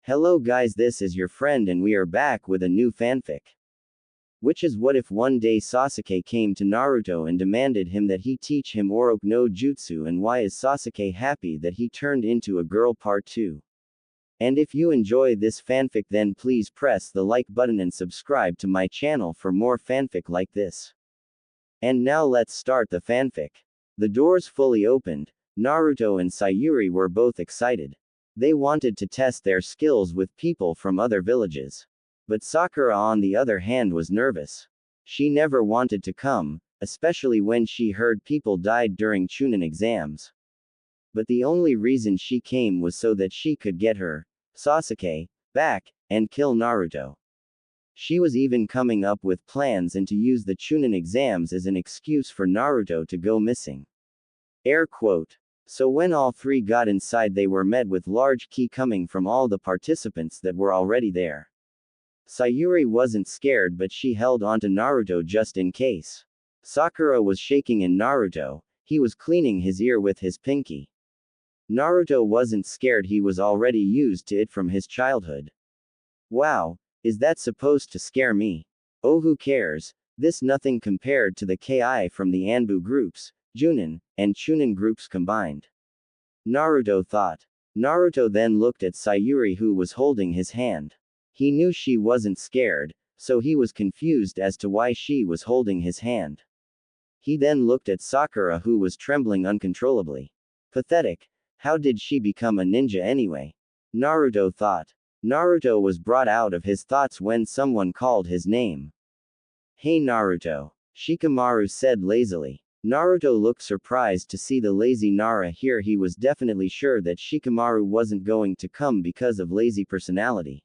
Hello guys, this is your friend and we are back with a new fanfic. Which is what if one day Sasuke came to Naruto and demanded him that he teach him Orochimaru no Jutsu, and why is Sasuke happy that he turned into a girl? Part 2. And if you enjoy this fanfic, then please press the like button and subscribe to my channel for more fanfic like this. And now let's start the fanfic. The doors fully opened. Naruto and Sayuri were both excited. They wanted to test their skills with people from other villages. But Sakura, on the other hand, was nervous. She never wanted to come, especially when she heard people died during chunin exams. But the only reason she came was so that she could get her, Sasuke, back, and kill Naruto. She was even coming up with plans and to use the chunin exams as an excuse for Naruto to go missing. Air quote. So when all three got inside, they were met with large ki coming from all the participants that were already there. Sayuri wasn't scared, but she held onto Naruto just in case. Sakura was shaking in Naruto. He was cleaning his ear with his pinky. Naruto wasn't scared, he was already used to it from his childhood. Wow, is that supposed to scare me? Oh, who cares? This nothing compared to the ki from the Anbu groups, Junin, and Chunin groups combined. Naruto thought. Naruto then looked at Sayuri, who was holding his hand. He knew she wasn't scared, so he was confused as to why she was holding his hand. He then looked at Sakura, who was trembling uncontrollably. Pathetic. How did she become a ninja anyway? Naruto thought. Naruto was brought out of his thoughts when someone called his name. Hey Naruto. Shikamaru said lazily. Naruto looked surprised to see the lazy Nara here. He was definitely sure that Shikamaru wasn't going to come because of lazy personality.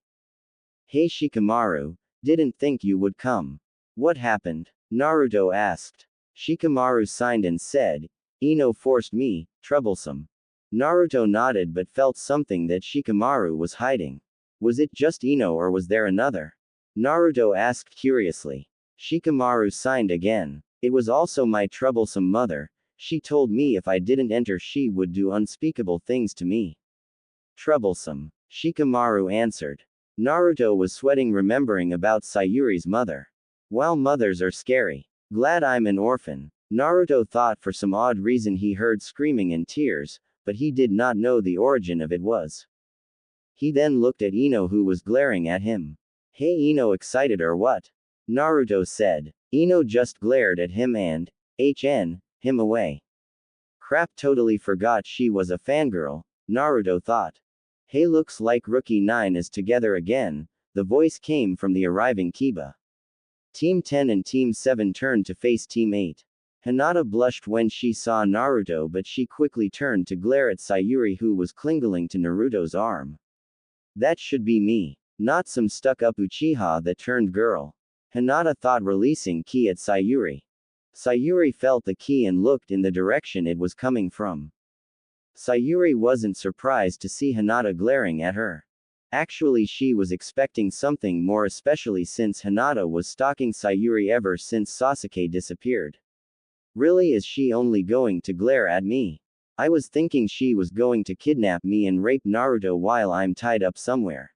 Hey Shikamaru, didn't think you would come. What happened? Naruto asked. Shikamaru signed and said, Ino forced me, troublesome. Naruto nodded but felt something that Shikamaru was hiding. Was it just Ino or was there another? Naruto asked curiously. Shikamaru signed again. It was also my troublesome mother. She told me if I didn't enter she would do unspeakable things to me. Troublesome. Shikamaru answered. Naruto was sweating remembering about Sayuri's mother. Wow, mothers are scary. Glad I'm an orphan. Naruto thought. For some odd reason he heard screaming and tears, but he did not know the origin of it was. He then looked at Ino, who was glaring at him. Hey Ino, excited or what? Naruto said. Ino just glared at him and him away. Crap, totally forgot she was a fangirl, Naruto thought. Hey, looks like Rookie 9 is together again. The voice came from the arriving Kiba. Team 10 and Team 7 turned to face Team 8. Hinata blushed when she saw Naruto, but she quickly turned to glare at Sayuri, who was clinging to Naruto's arm. That should be me. Not some stuck-up Uchiha that turned girl. Hinata thought, releasing ki at Sayuri. Sayuri felt the ki and looked in the direction it was coming from. Sayuri wasn't surprised to see Hinata glaring at her. Actually, she was expecting something more, especially since Hinata was stalking Sayuri ever since Sasuke disappeared. Really, is she only going to glare at me? I was thinking she was going to kidnap me and rape Naruto while I'm tied up somewhere.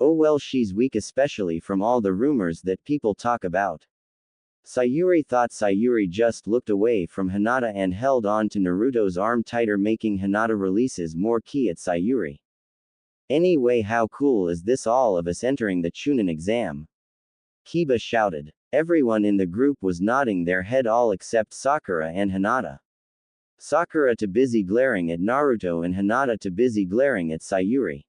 Oh well, she's weak, especially from all the rumors that people talk about. Sayuri thought. Sayuri just looked away from Hinata and held on to Naruto's arm tighter, making Hinata releases more ki at Sayuri. Anyway, how cool is this, all of us entering the chunin exam? Kiba shouted. Everyone in the group was nodding their head, all except Sakura and Hinata. Sakura too busy glaring at Naruto and Hinata too busy glaring at Sayuri.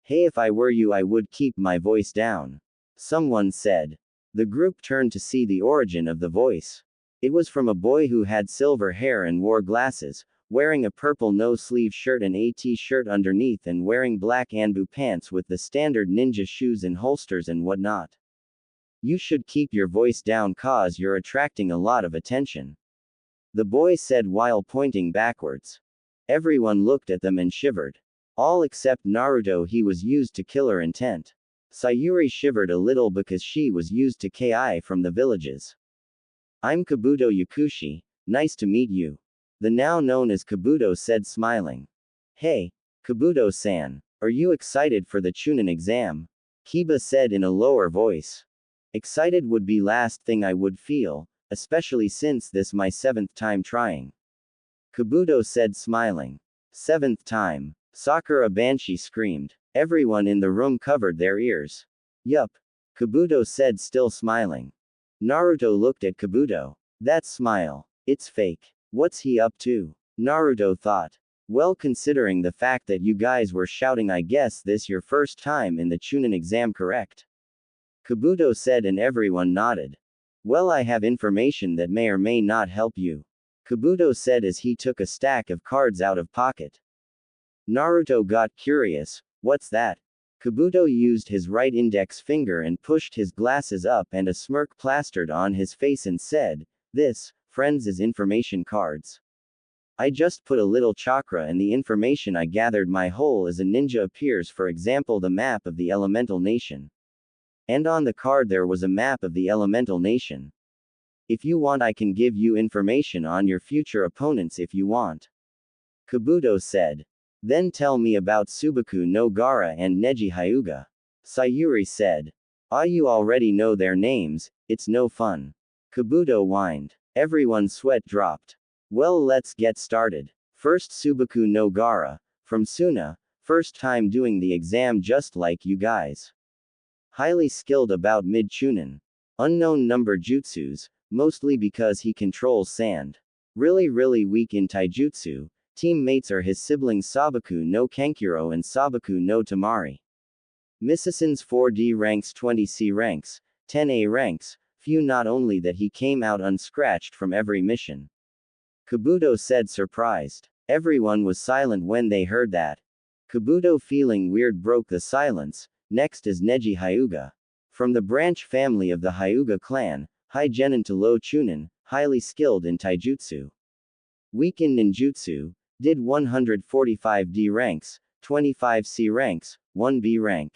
Hey, if I were you I would keep my voice down. Someone said. The group turned to see the origin of the voice. It was from a boy who had silver hair and wore glasses, wearing a purple no-sleeve shirt and a t-shirt underneath, and wearing black Anbu pants with the standard ninja shoes and holsters and whatnot. You should keep your voice down cause you're attracting a lot of attention. The boy said while pointing backwards. Everyone looked at them and shivered. All except Naruto, he was used to killer intent. Sayuri shivered a little because she was used to ki from the villages. I'm Kabuto Yakushi, nice to meet you. The now known as Kabuto said, smiling. Hey, Kabuto-san. Are you excited for the chunin exam? Kiba said in a lower voice. Excited would be last thing I would feel, especially since this my 7th time trying. Kabuto said smiling. 7th time. Sakura Banshee screamed. Everyone in the room covered their ears. Yup. Kabuto said still smiling. Naruto looked at Kabuto. That smile. It's fake. What's he up to? Naruto thought. Well, considering the fact that you guys were shouting, I guess this your first time in the chunin exam, correct? Kabuto said and everyone nodded. Well, I have information that may or may not help you. Kabuto said as he took a stack of cards out of pocket. Naruto got curious. What's that? Kabuto used his right index finger and pushed his glasses up, and a smirk plastered on his face and said, This, friends, is information cards. I just put a little chakra and the information I gathered my whole as a ninja appears, for example the map of the elemental nation. And on the card there was a map of the elemental nation. If you want I can give you information on your future opponents if you want. Kabuto said. Then tell me about Subaku no Gaara and Neji Hyuga. Sayuri said. Ah, you already know their names, it's no fun. Kabuto whined. Everyone's sweat dropped. Well, let's get started. First, Subaku no Gaara, from Suna, first time doing the exam just like you guys. Highly skilled about mid-chunin. Unknown number jutsus, mostly because he controls sand. Really weak in taijutsu. Teammates are his siblings Sabaku no Kankuro and Sabaku no Tamari. Misason's 4D ranks, 20C ranks, 10A ranks, few, not only that he came out unscratched from every mission. Kabuto said surprised. Everyone was silent when they heard that. Kabuto feeling weird broke the silence. Next is Neji Hyuga. From the branch family of the Hyuga clan, high genin to low chunin, highly skilled in taijutsu. Weak in ninjutsu, did 145D ranks, 25C ranks, 1B rank.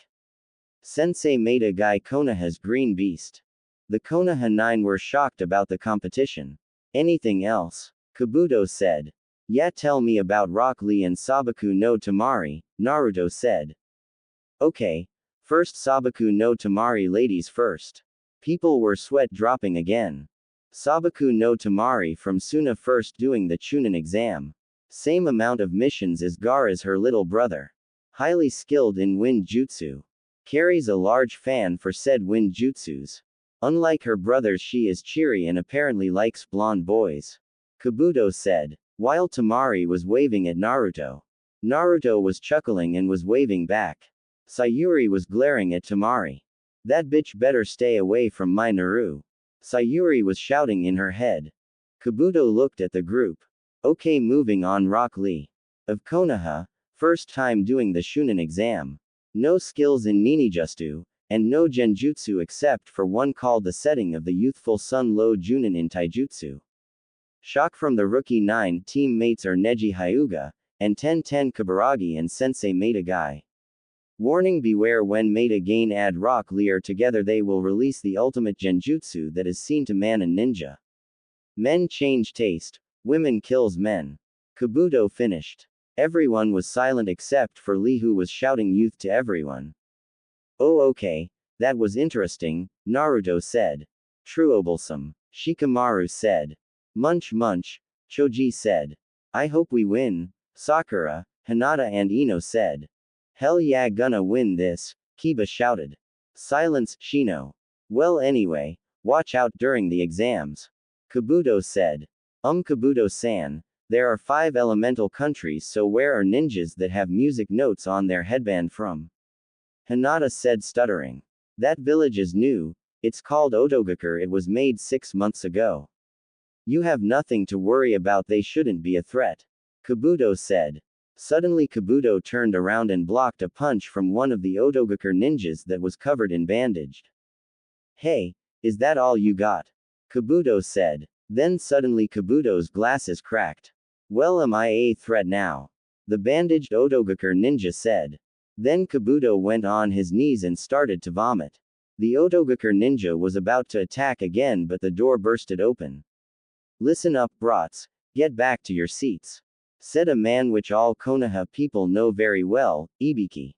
Sensei made a guy Konoha's green beast. The Konoha 9 were shocked about the competition. Anything else? Kabuto said. Yeah, tell me about Rock Lee and Sabaku no Tamari, Naruto said. Okay. First Sabaku no Tamari, ladies first. People were sweat dropping again. Sabaku no Tamari from Suna, first doing the chunin exam. Same amount of missions as Gaara's her little brother. Highly skilled in wind jutsu. Carries a large fan for said wind jutsus. Unlike her brothers, she is cheery and apparently likes blonde boys. Kabuto said. While Tamari was waving at Naruto. Naruto was chuckling and was waving back. Sayuri was glaring at Tamari. That bitch better stay away from my Naru. Sayuri was shouting in her head. Kabuto looked at the group. Okay, moving on. Rock Lee. Of Konoha, first time doing the Chunin exam. No skills in ninjutsu, and no genjutsu except for one called the setting of the youthful Sun Lo Junin in taijutsu. Shock from the rookie 9 teammates are Neji Hyuga, and 1010 Kaburagi and Sensei Maeda Guy. Warning, beware when Maeda Gain add Rock Lee together they will release the ultimate genjutsu that is seen to man and ninja. Men change taste. Women kills men. Kabuto finished. Everyone was silent except for Lee, who was shouting youth to everyone. Oh, okay. That was interesting, Naruto said. Troublesome. Shikamaru said. Munch munch, Choji said. I hope we win, Sakura, Hinata and Ino said. Hell yeah, gonna win this, Kiba shouted. Silence, Shino. Well, anyway, watch out during the exams. Kabuto said. Kabuto-san, there are 5 elemental countries, so where are ninjas that have music notes on their headband from? Hinata said, stuttering. That village is new, it's called Otogakur, it was made 6 months ago. You have nothing to worry about, they shouldn't be a threat. Kabuto said. Suddenly Kabuto turned around and blocked a punch from one of the Otogakur ninjas that was covered in bandaged. Hey, is that all you got? Kabuto said. Then suddenly Kabuto's glasses cracked. Well, am I a threat now? The bandaged Otogakur ninja said. Then Kabuto went on his knees and started to vomit. The Otogakur ninja was about to attack again, but the door bursted open. Listen up, brats. Get back to your seats. said a man which all Konoha people know very well, Ibiki.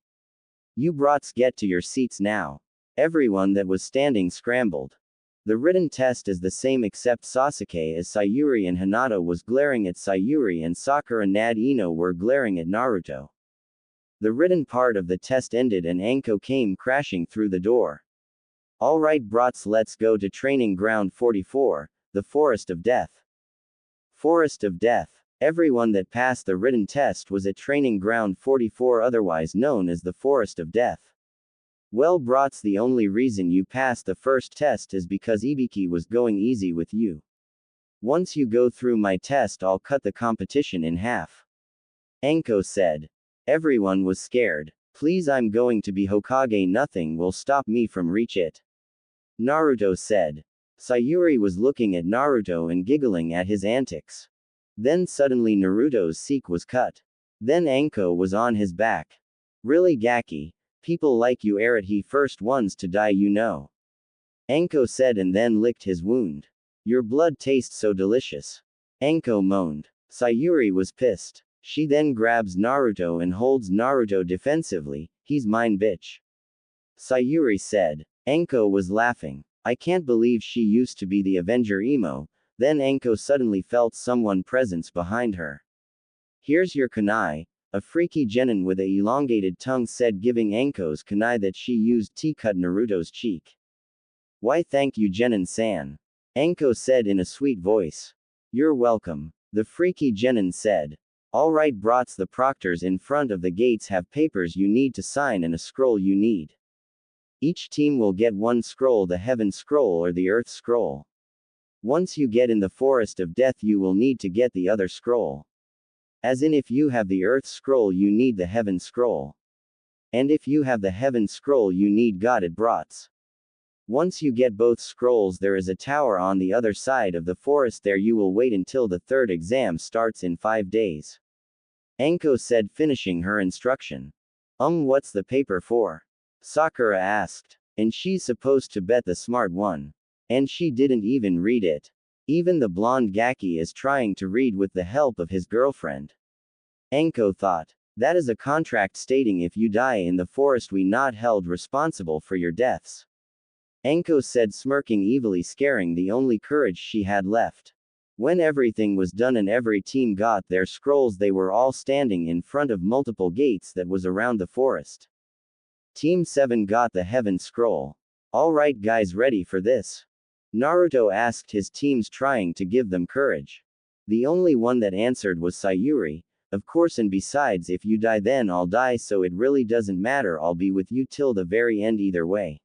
You brats get to your seats now. Everyone that was standing scrambled. The written test is the same except Sasuke as Sayuri and Hinata was glaring at Sayuri and Sakura and Ino were glaring at Naruto. The written part of the test ended and Anko came crashing through the door. Alright brats, let's go to training ground 44, the Forest of Death. Forest of Death. Everyone that passed the written test was at training ground 44, otherwise known as the Forest of Death. Well brats, the only reason you passed the first test is because Ibiki was going easy with you. Once you go through my test, I'll cut the competition in half. Anko said. Everyone was scared. Please, I'm going to be Hokage, nothing will stop me from reach it. Naruto said. Sayuri was looking at Naruto and giggling at his antics. Then suddenly Naruto's seek was cut. Then Anko was on his back. Really Gaki, people like you are the first ones to die, you know. Anko said and then licked his wound. Your blood tastes so delicious. Anko moaned. Sayuri was pissed. She then grabs Naruto and holds Naruto defensively. He's mine, bitch. Sayuri said. Anko was laughing. I can't believe she used to be the Avenger emo. Then Anko suddenly felt someone presence behind her. Here's your kunai, a freaky genin with a elongated tongue said, giving Anko's kunai that she used to cut Naruto's cheek. Why thank you genin-san. Anko said in a sweet voice. You're welcome. The freaky genin said. Alright brats, the proctors in front of the gates have papers you need to sign and a scroll you need. Each team will get one scroll, the Heaven Scroll or the Earth Scroll. Once you get in the Forest of Death, you will need to get the other scroll. As in, if you have the Earth Scroll, you need the Heaven Scroll. And if you have the Heaven Scroll, you need got it brats. Once you get both scrolls, there is a tower on the other side of the forest. There you will wait until the third exam starts in 5 days. Anko said, finishing her instruction. What's the paper for? Sakura asked. And she's supposed to bet the smart one. And she didn't even read it. Even the blonde Gaki is trying to read with the help of his girlfriend. Anko thought. That is a contract stating if you die in the forest we not held responsible for your deaths. Anko said, smirking evilly, scaring the only courage she had left. When everything was done and every team got their scrolls, they were all standing in front of multiple gates that was around the forest. Team 7 got the Heaven Scroll. Alright guys, ready for this? Naruto asked his teams, trying to give them courage. The only one that answered was Sayuri. Of course, and besides, if you die then I'll die, so it really doesn't matter, I'll be with you till the very end either way.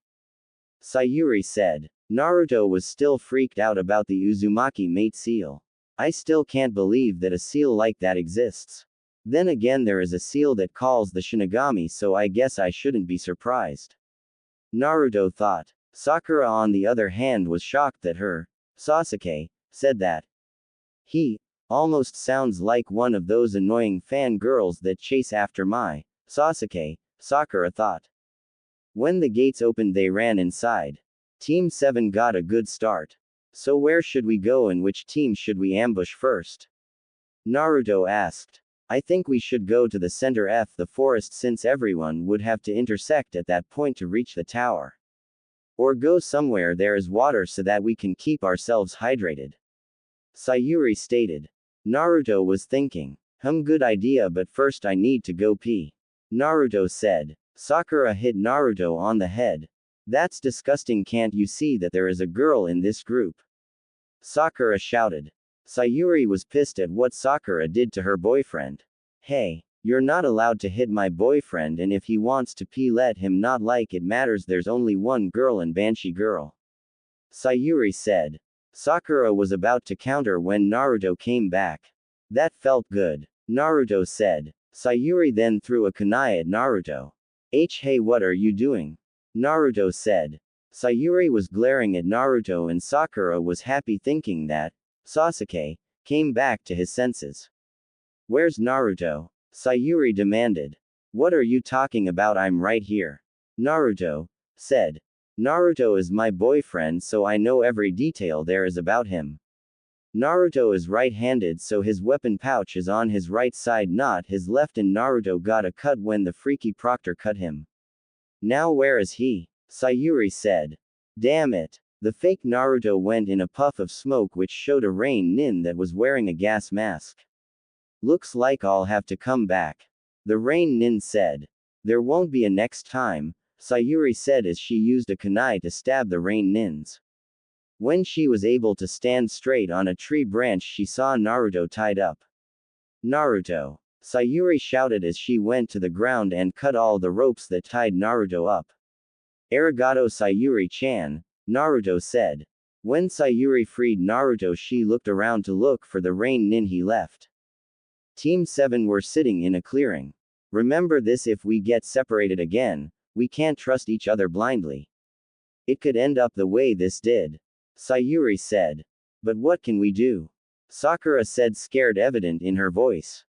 Sayuri said. Naruto was still freaked out about the Uzumaki mate seal. I still can't believe that a seal like that exists. Then again, there is a seal that calls the Shinigami, so I guess I shouldn't be surprised. Naruto thought. Sakura on the other hand was shocked that her, Sasuke, said that. He, almost sounds like one of those annoying fangirls that chase after my, Sasuke, Sakura thought. When the gates opened they ran inside. Team 7 got a good start. So where should we go and which team should we ambush first? Naruto asked. I think we should go to the center of the forest since everyone would have to intersect at that point to reach the tower. Or go somewhere there is water so that we can keep ourselves hydrated. Sayuri stated. Naruto was thinking. Good idea, but first I need to go pee. Naruto said. Sakura hit Naruto on the head. That's disgusting, can't you see that there is a girl in this group? Sakura shouted. Sayuri was pissed at what Sakura did to her boyfriend. Hey, you're not allowed to hit my boyfriend, and if he wants to pee let him, not like it matters, there's only one girl and Banshee girl. Sayuri said. Sakura was about to counter when Naruto came back. That felt good. Naruto said. Sayuri then threw a kunai at Naruto. Hey, what are you doing? Naruto said. Sayuri was glaring at Naruto and Sakura was happy, thinking that Sasuke came back to his senses. Where's Naruto? Sayuri demanded. What are you talking about? I'm right here. Naruto said. Naruto is my boyfriend, so I know every detail there is about him. Naruto is right-handed, so his weapon pouch is on his right side, not his left, and Naruto got a cut when the freaky proctor cut him. Now where is he? Sayuri said. Damn it. The fake Naruto went in a puff of smoke which showed a rain nin that was wearing a gas mask. Looks like I'll have to come back. The rain nin said. There won't be a next time, Sayuri said as she used a kunai to stab the rain nins. When she was able to stand straight on a tree branch, she saw Naruto tied up. Naruto! Sayuri shouted as she went to the ground and cut all the ropes that tied Naruto up. Arigato Sayuri-chan, Naruto said. When Sayuri freed Naruto, she looked around to look for the rain nin he left. Team 7 were sitting in a clearing. Remember this: if we get separated again, we can't trust each other blindly. It could end up the way this did. Sayuri said. But what can we do? Sakura said, scared evident in her voice.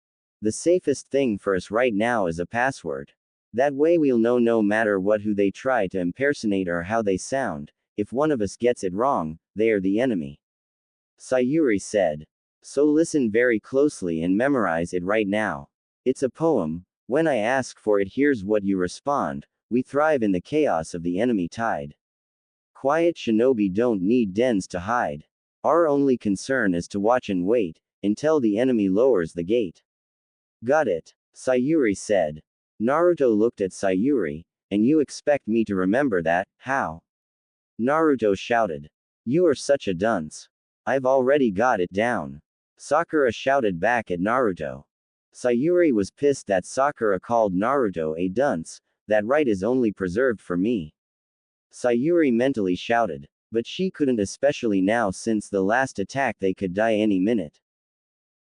The safest thing for us right now is a password. That way we'll know no matter what who they try to impersonate or how they sound. If one of us gets it wrong, they are the enemy. Sayuri said. So listen very closely and memorize it right now. It's a poem. When I ask for it, here's what you respond. We thrive in the chaos of the enemy tide. Quiet shinobi don't need dens to hide. Our only concern is to watch and wait, until the enemy lowers the gate. Got it, Sayuri said. Naruto looked at Sayuri. And you expect me to remember that, how? Naruto shouted. You are such a dunce. I've already got it down. Sakura shouted back at Naruto. Sayuri was pissed that Sakura called Naruto a dunce. That right is only preserved for me. Sayuri mentally shouted. But she couldn't, especially now since the last attack they could die any minute.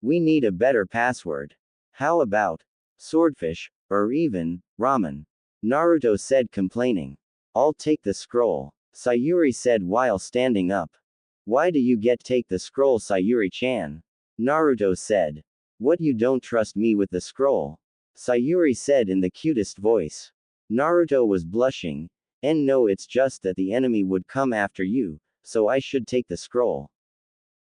We need a better password. How about swordfish, or even ramen? Naruto said, complaining. I'll take the scroll, Sayuri said while standing up. Why do you take the scroll, Sayuri-chan? Naruto said. What, you don't trust me with the scroll? Sayuri said in the cutest voice. Naruto was blushing. And no, it's just that the enemy would come after you, so I should take the scroll.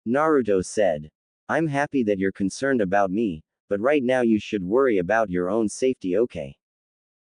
Naruto said. I'm happy that you're concerned about me, but right now you should worry about your own safety, okay?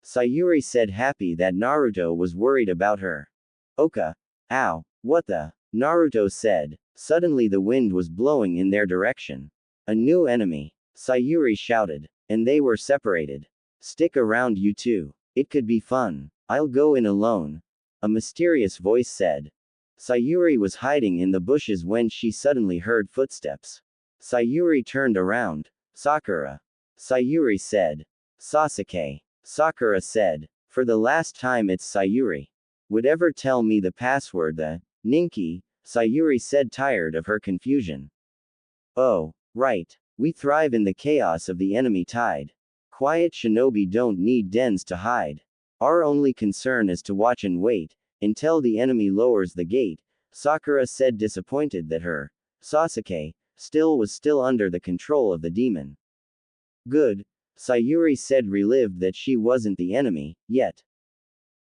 Sayuri said, happy that Naruto was worried about her. Oka. Ow. What the? Naruto said. Suddenly the wind was blowing in their direction. A new enemy. Sayuri shouted. And they were separated. Stick around, you two. It could be fun. I'll go in alone. A mysterious voice said. Sayuri was hiding in the bushes when she suddenly heard footsteps. Sayuri turned around. Sakura. Sayuri said. Sasuke. Sakura said. For the last time, it's Sayuri. Would ever tell me the password, the Ninki? Sayuri said, tired of her confusion. Oh, right. We thrive in the chaos of the enemy tide. Quiet shinobi don't need dens to hide. Our only concern is to watch and wait, until the enemy lowers the gate, Sakura said, disappointed that her Sasuke was still under the control of the demon. Good, Sayuri said, relieved that she wasn't the enemy, yet.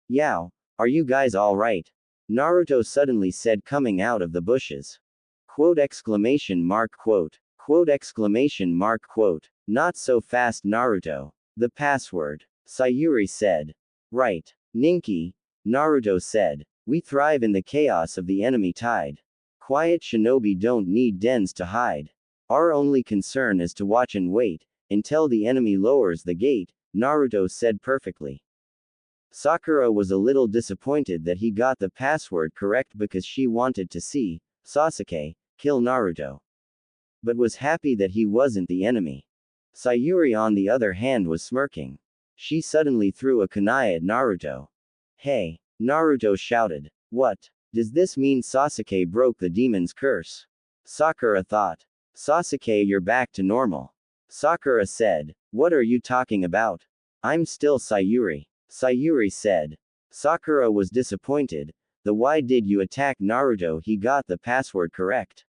Yow, are you guys alright? Naruto suddenly said, coming out of the bushes. Quote exclamation mark quote. Quote exclamation mark quote. Not so fast, Naruto. The password, Sayuri said. Right. Ninki, Naruto said. We thrive in the chaos of the enemy tide. Quiet shinobi don't need dens to hide. Our only concern is to watch and wait, until the enemy lowers the gate, Naruto said perfectly. Sakura was a little disappointed that he got the password correct because she wanted to see Sasuke kill Naruto. But was happy that he wasn't the enemy. Sayuri, on the other hand, was smirking. She suddenly threw a kunai at Naruto. Hey! Naruto shouted. What? Does this mean Sasuke broke the demon's curse? Sakura thought. Sasuke, you're back to normal. Sakura said. What are you talking about? I'm still Sayuri. Sayuri said. Sakura was disappointed. Why did you attack Naruto? He got the password correct.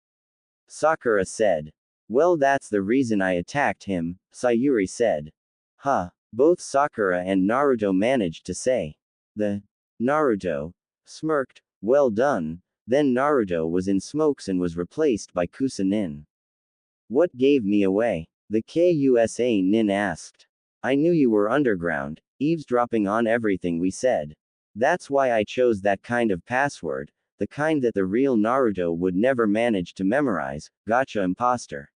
Sakura said. Well, that's the reason I attacked him, Sayuri said. Huh. Both Sakura and Naruto managed to say. The Naruto smirked. Well done, Then Naruto was in smokes and was replaced by Kusa-nin. What gave me away? The Kusa nin asked. I knew you were underground, eavesdropping on everything we said. That's why I chose that kind of password, the kind that the real Naruto would never manage to memorize. Gotcha, imposter.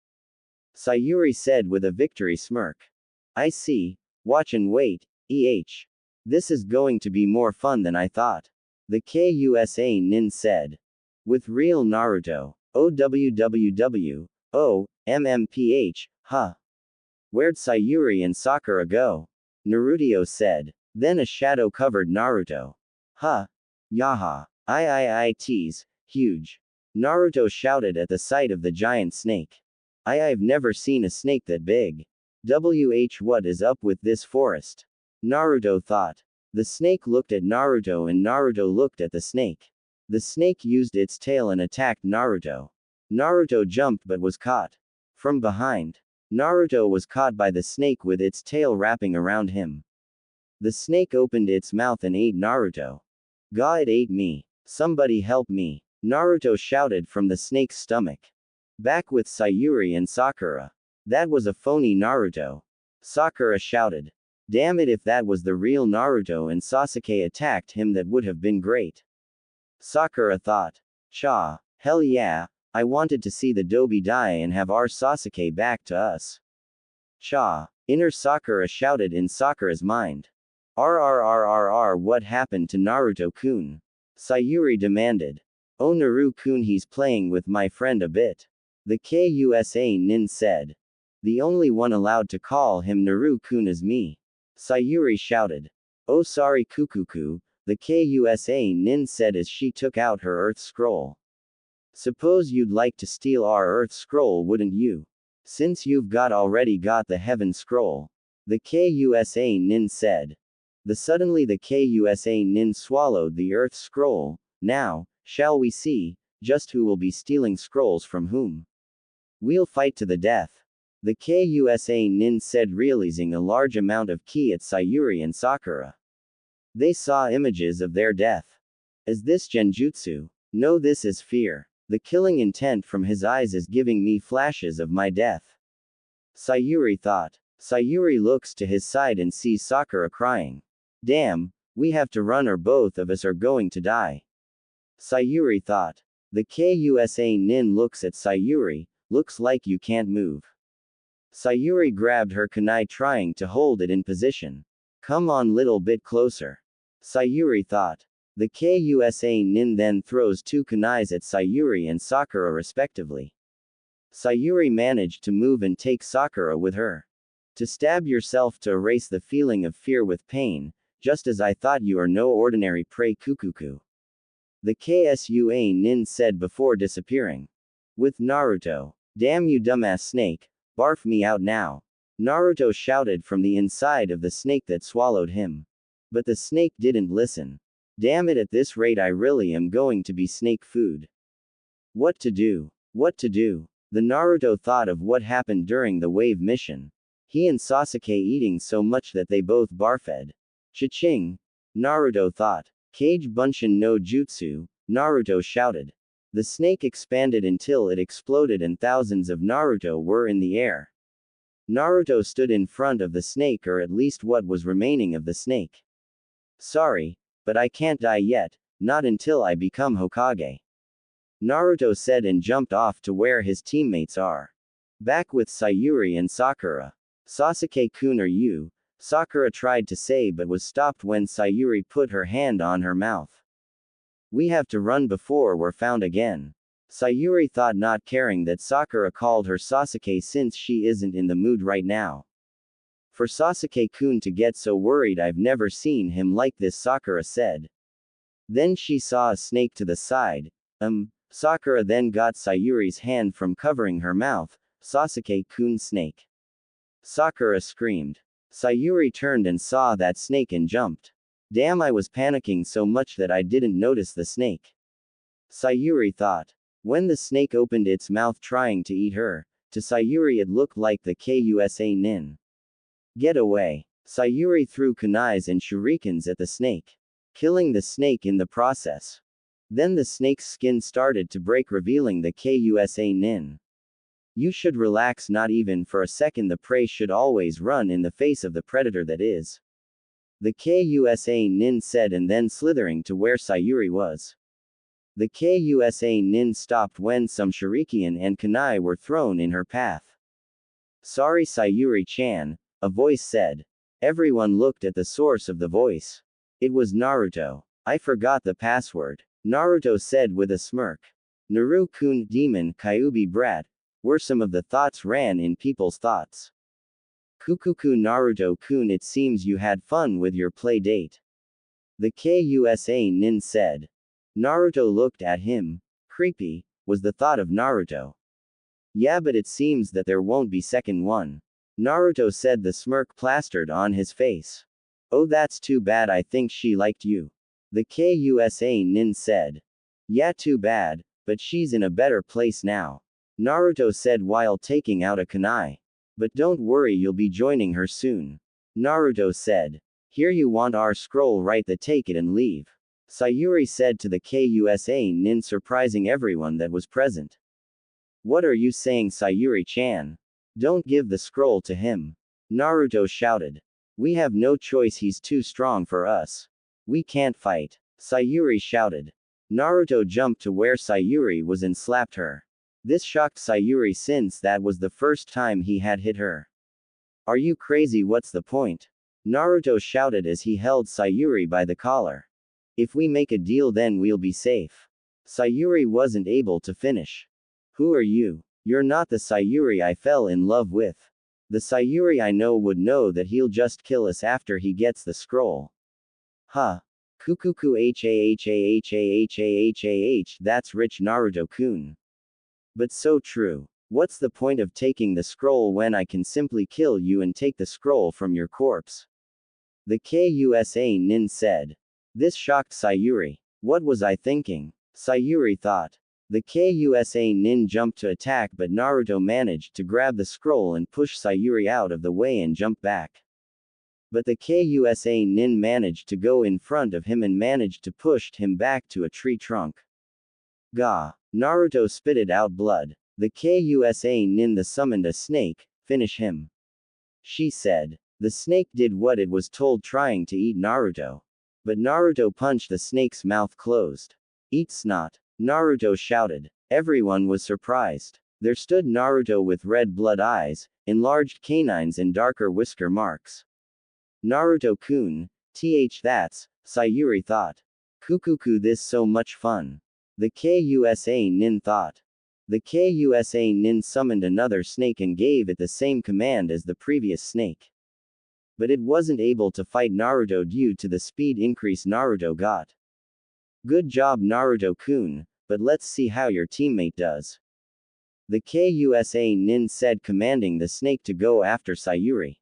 Sayuri said with a victory smirk. I see. Watch and wait, This is going to be more fun than I thought. The Kusa nin said. With real Naruto. OWWW. Oh, MMPH, huh. Where'd Sayuri and Sakura go? Naruto said. Then a shadow covered Naruto. Huh. Yaha. Tease. Huge. Naruto shouted at the sight of the giant snake. I've never seen a snake that big. What is up with this forest? Naruto thought. The snake looked at Naruto and Naruto looked at the snake. The snake used its tail and attacked Naruto. Naruto jumped but was caught. From behind. Naruto was caught by the snake with its tail wrapping around him. The snake opened its mouth and ate Naruto. Gah, it ate me. Somebody help me. Naruto shouted from the snake's stomach. Back with Sayuri and Sakura. That was a phony Naruto. Sakura shouted. Damn it, if that was the real Naruto and Sasuke attacked him, that would have been great. Sakura thought. Cha. Hell yeah, I wanted to see the Dobi die and have our Sasuke back to us. Cha. Inner Sakura shouted in Sakura's mind. RRRRR, what happened to Naruto-kun? Sayuri demanded. Oh, Naru-kun, he's playing with my friend a bit. The Kusa nin said. The only one allowed to call him Naru-kun is me. Sayuri shouted. Oh, sorry, Kukuku, the Kusa nin said as she took out her earth scroll. Suppose you'd like to steal our earth scroll, wouldn't you? Since you've already got the heaven scroll. The Kusa nin said. Suddenly the Kusa nin swallowed the earth scroll. Now, shall we see, just who will be stealing scrolls from whom? We'll fight to the death. The Kusa nin said, releasing a large amount of ki at Sayuri and Sakura. They saw images of their death. Is this genjutsu? No, this is fear. The killing intent from his eyes is giving me flashes of my death. Sayuri thought. Sayuri looks to his side and sees Sakura crying. Damn, we have to run or both of us are going to die. Sayuri thought. The Kusa nin looks at Sayuri, looks like you can't move. Sayuri grabbed her kunai, trying to hold it in position. Come on, little bit closer. Sayuri thought. The Kusa nin then throws two kunais at Sayuri and Sakura respectively. Sayuri managed to move and take Sakura with her. To stab yourself to erase the feeling of fear with pain, just as I thought, you are no ordinary prey, Kukuku. The Kusa nin said before disappearing. With Naruto. Damn you dumbass snake, barf me out now. Naruto shouted from the inside of the snake that swallowed him. But the snake didn't listen. Damn it, at this rate I really am going to be snake food. What to do? What to do? The Naruto thought of what happened during the wave mission. He and Sasuke eating so much that they both barfed. Cha-ching! Naruto thought. Kage Bunshin no Jutsu, Naruto shouted. The snake expanded until it exploded and thousands of Naruto were in the air. Naruto stood in front of the snake, or at least what was remaining of the snake. Sorry, but I can't die yet, not until I become Hokage. Naruto said and jumped off to where his teammates are. Back with Sayuri and Sakura. Sasuke-kun, are you? Sakura tried to say but was stopped when Sayuri put her hand on her mouth. We have to run before we're found again. Sayuri thought, not caring that Sakura called her Sasuke since she isn't in the mood right now. For Sasuke-kun to get so worried, I've never seen him like this, Sakura said. Then she saw a snake to the side. Sakura then got Sayuri's hand from covering her mouth. Sasuke-kun, snake. Sakura screamed. Sayuri turned and saw that snake and jumped. Damn, I was panicking so much that I didn't notice the snake. Sayuri thought. When the snake opened its mouth trying to eat her, to Sayuri it looked like the Kusa nin. Get away. Sayuri threw kunais and shurikens at the snake, killing the snake in the process. Then the snake's skin started to break, revealing the Kusa nin. You should relax, not even for a second. The prey should always run in the face of the predator that is. The Kusa nin said, and then slithering to where Sayuri was. The Kusa nin stopped when some shuriken and kunai were thrown in her path. Sorry, Sayuri-chan, a voice said. Everyone looked at the source of the voice. It was Naruto. I forgot the password, Naruto said with a smirk. Naru-kun, demon, Kyuubi brat, were some of the thoughts ran in people's thoughts. Kukuku Naruto-kun, it seems you had fun with your play date. The Kusa nin said. Naruto looked at him. Creepy, was the thought of Naruto. Yeah, but it seems that there won't be second one. Naruto said, the smirk plastered on his face. Oh, that's too bad. I think she liked you. The Kusa nin said. Yeah, too bad, but she's in a better place now. Naruto said while taking out a kunai. But don't worry, you'll be joining her soon. Naruto said. Here, you want our scroll, right? Take it and leave. Sayuri said to the Kusa nin, surprising everyone that was present. What are you saying, Sayuri-chan? Don't give the scroll to him. Naruto shouted. We have no choice, he's too strong for us. We can't fight. Sayuri shouted. Naruto jumped to where Sayuri was and slapped her. This shocked Sayuri since that was the first time he had hit her. Are you crazy? What's the point? Naruto shouted as he held Sayuri by the collar. If we make a deal, then we'll be safe. Sayuri wasn't able to finish. Who are you? You're not the Sayuri I fell in love with. The Sayuri I know would know that he'll just kill us after he gets the scroll. Huh. Kukuku ha, that's rich, Naruto-kun. But so true. What's the point of taking the scroll when I can simply kill you and take the scroll from your corpse? The Kusa nin said. This shocked Sayuri. What was I thinking? Sayuri thought. The Kusa nin jumped to attack, but Naruto managed to grab the scroll and push Sayuri out of the way and jump back. But the Kusa nin managed to go in front of him and managed to push him back to a tree trunk. Gah! Naruto spitted out blood. The Kusa nin summoned a snake. Finish him. She said. The snake did what it was told, trying to eat Naruto. But Naruto punched the snake's mouth closed. Eat snot. Naruto shouted. Everyone was surprised. There stood Naruto with red blood eyes, enlarged canines and darker whisker marks. Naruto-kun, that's, Sayuri thought. Kukuku, this so much fun. The Kusa nin thought. The Kusa nin summoned another snake and gave it the same command as the previous snake. But it wasn't able to fight Naruto due to the speed increase Naruto got. Good job, Naruto-kun, but let's see how your teammate does. The Kusa nin said, commanding the snake to go after Sayuri.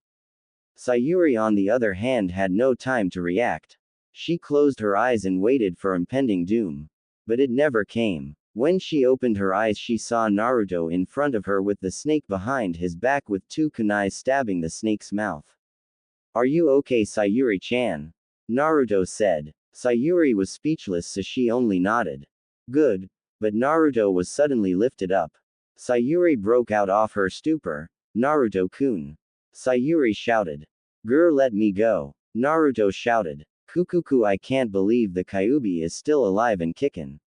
Sayuri, on the other hand, had no time to react. She closed her eyes and waited for impending doom. But it never came. When she opened her eyes, she saw Naruto in front of her with the snake behind his back with two kunais stabbing the snake's mouth. Are you okay, Sayuri-chan? Naruto said. Sayuri was speechless, so she only nodded. Good. But Naruto was suddenly lifted up. Sayuri broke out of her stupor. Naruto-kun. Sayuri shouted. Grr, let me go. Naruto shouted. Kukuku, I can't believe the Kyuubi is still alive and kickin'.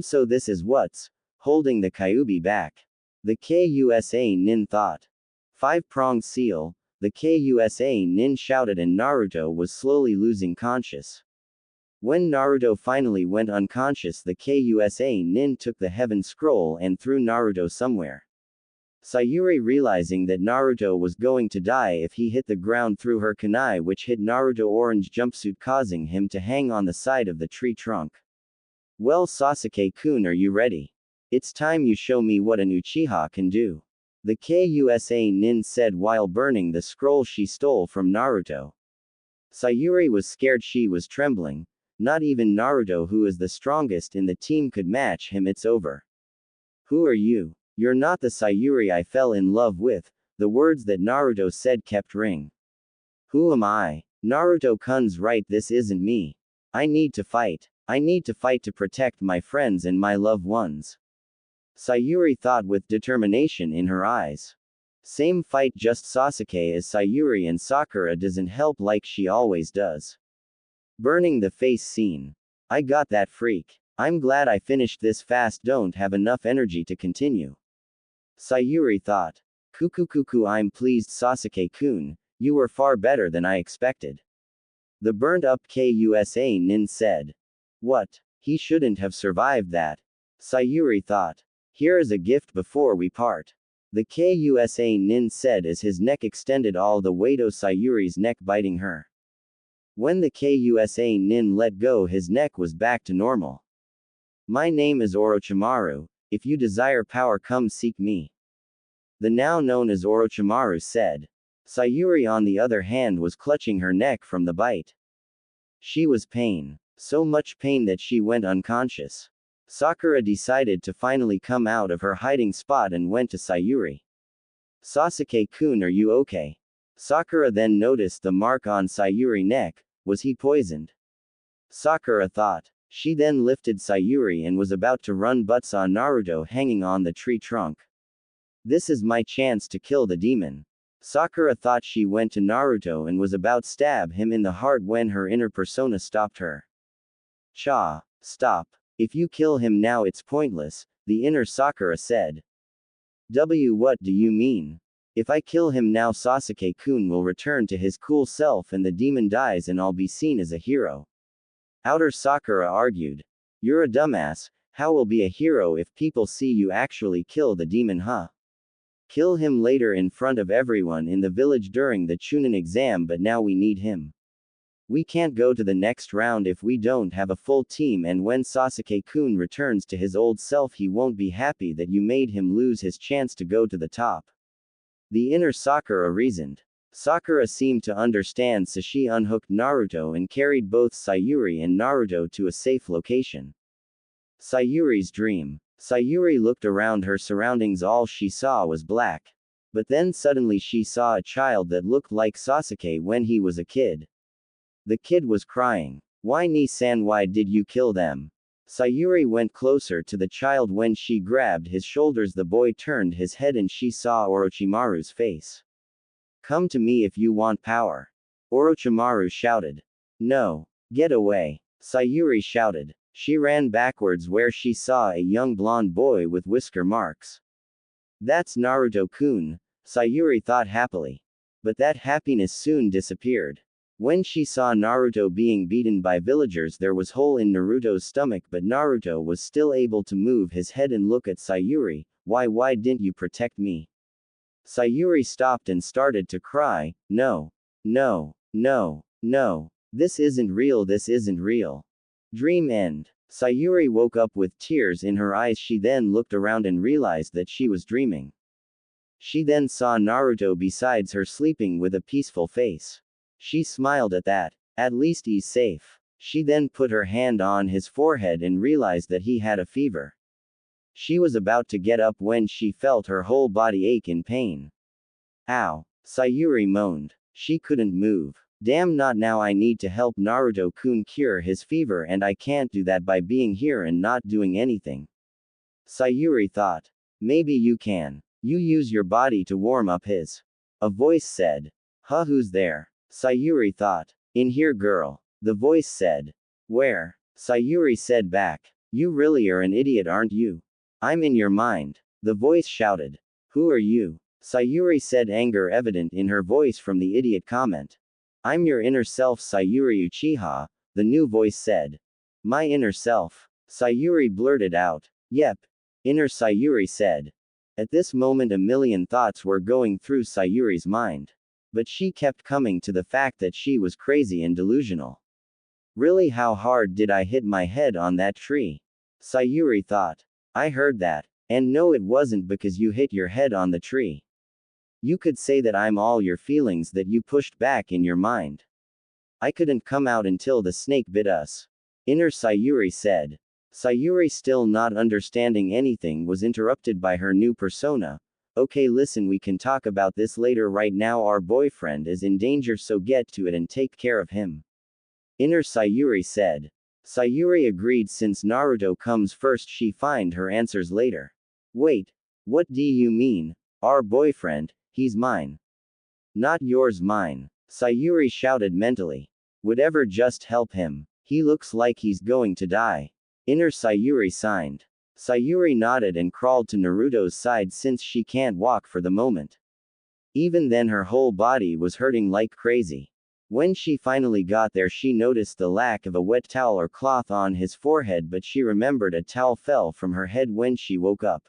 So this is what's holding the Kyuubi back. The Kusa nin thought. Five-pronged seal. The Kusa nin shouted, and Naruto was slowly losing conscious. When Naruto finally went unconscious, the Kusa nin took the heaven scroll and threw Naruto somewhere. Sayuri, realizing that Naruto was going to die if he hit the ground, threw her kunai, which hit Naruto orange jumpsuit, causing him to hang on the side of the tree trunk. Well, Sasuke-kun, are you ready? It's time you show me what an Uchiha can do. The Kusa nin said while burning the scroll she stole from Naruto. Sayuri was scared, she was trembling. Not even Naruto, who is the strongest in the team, could match him. It's over. Who are you? You're not the Sayuri I fell in love with. The words that Naruto said kept ringing. Who am I? Naruto-kun's right, this isn't me. I need to fight. I need to fight to protect my friends and my loved ones. Sayuri thought with determination in her eyes. Same fight, just Sasuke as Sayuri and Sakura doesn't help like she always does. Burning the face scene. I got that freak. I'm glad I finished this fast, don't have enough energy to continue. Sayuri thought. Kuku, I'm pleased Sasuke-kun, you were far better than I expected. The burnt up Kusa nin said. What? He shouldn't have survived that. Sayuri thought. Here is a gift before we part. The Kusa nin said as his neck extended all the way to Sayuri's neck, biting her. When the Kusa nin let go, his neck was back to normal. My name is Orochimaru, if you desire power come seek me. The now known as Orochimaru said. Sayuri on the other hand was clutching her neck from the bite. She was pain. So much pain that she went unconscious. Sakura decided to finally come out of her hiding spot and went to Sayuri. Sasuke-kun, are you okay? Sakura then noticed the mark on Sayuri's neck. Was he poisoned? Sakura thought. She then lifted Sayuri and was about to run, but saw Naruto hanging on the tree trunk. This is my chance to kill the demon. Sakura thought. She went to Naruto and was about to stab him in the heart when her inner persona stopped her. Stop. If you kill him now it's pointless, the inner Sakura said. What do you mean? If I kill him now Sasuke-kun will return to his cool self and the demon dies and I'll be seen as a hero. Outer Sakura argued. You're a dumbass, how will be a hero if people see you actually kill the demon, huh? Kill him later in front of everyone in the village during the chunin exam, but now we need him. We can't go to the next round if we don't have a full team, and when Sasuke-kun returns to his old self he won't be happy that you made him lose his chance to go to the top. The inner Sakura reasoned. Sakura seemed to understand, so she unhooked Naruto and carried both Sayuri and Naruto to a safe location. Sayuri's dream. Sayuri looked around her surroundings, all she saw was black. But then suddenly she saw a child that looked like Sasuke when he was a kid. The kid was crying. Why Ni-san, why did you kill them? Sayuri went closer to the child. When she grabbed his shoulders the boy turned his head and she saw Orochimaru's face. Come to me if you want power. Orochimaru shouted. No. Get away. Sayuri shouted. She ran backwards where she saw a young blonde boy with whisker marks. That's Naruto-kun, Sayuri thought happily. But that happiness soon disappeared. When she saw Naruto being beaten by villagers, there was a hole in Naruto's stomach, but Naruto was still able to move his head and look at Sayuri. Why didn't you protect me? Sayuri stopped and started to cry. No. This isn't real. Dream end. Sayuri woke up with tears in her eyes. She then looked around and realized that she was dreaming. She then saw Naruto besides her sleeping with a peaceful face. She smiled at that. At least he's safe. She then put her hand on his forehead and realized that he had a fever. She was about to get up when she felt her whole body ache in pain. Ow! Sayuri moaned. She couldn't move. Damn, not now. I need to help Naruto-kun cure his fever, and I can't do that by being here and not doing anything. Sayuri thought. Maybe you can. You use your body to warm up his. A voice said. Huh, who's there? Sayuri thought. In here, girl. The voice said. Where? Sayuri said back. You really are an idiot, aren't you? I'm in your mind. The voice shouted. Who are you? Sayuri said, anger evident in her voice from the idiot comment. I'm your inner self, Sayuri Uchiha, the new voice said. My inner self. Sayuri blurted out. Yep. Inner Sayuri said. At this moment a million thoughts were going through Sayuri's mind. But she kept coming to the fact that she was crazy and delusional. Really, how hard did I hit my head on that tree? Sayuri thought. I heard that. And no, it wasn't because you hit your head on the tree. You could say that I'm all your feelings that you pushed back in your mind. I couldn't come out until the snake bit us. Inner Sayuri said. Sayuri, still not understanding anything, was interrupted by her new persona. Okay, listen, we can talk about this later. Right now our boyfriend is in danger, so get to it and take care of him. Inner Sayuri said. Sayuri agreed. Since Naruto comes first, she find her answers later. Wait. What do you mean? Our boyfriend, he's mine. Not yours, mine. Sayuri shouted mentally. Whatever, just help him. He looks like he's going to die. Inner Sayuri signed. Sayuri nodded and crawled to Naruto's side since she can't walk for the moment. Even then her whole body was hurting like crazy. When she finally got there, she noticed the lack of a wet towel or cloth on his forehead, but she remembered a towel fell from her head when she woke up.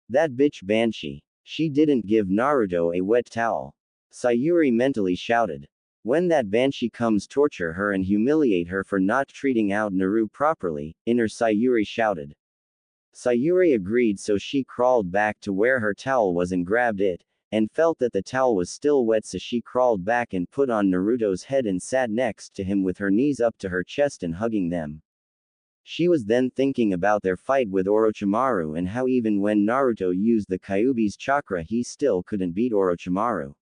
That bitch Banshee. She didn't give Naruto a wet towel. Sayuri mentally shouted. When that Banshee comes, torture her and humiliate her for not treating out Naru properly, Inner Sayuri shouted. Sayuri agreed, so she crawled back to where her towel was and grabbed it, and felt that the towel was still wet, so she crawled back and put on Naruto's head and sat next to him with her knees up to her chest and hugging them. She was then thinking about their fight with Orochimaru and how even when Naruto used the Kyuubi's chakra he still couldn't beat Orochimaru.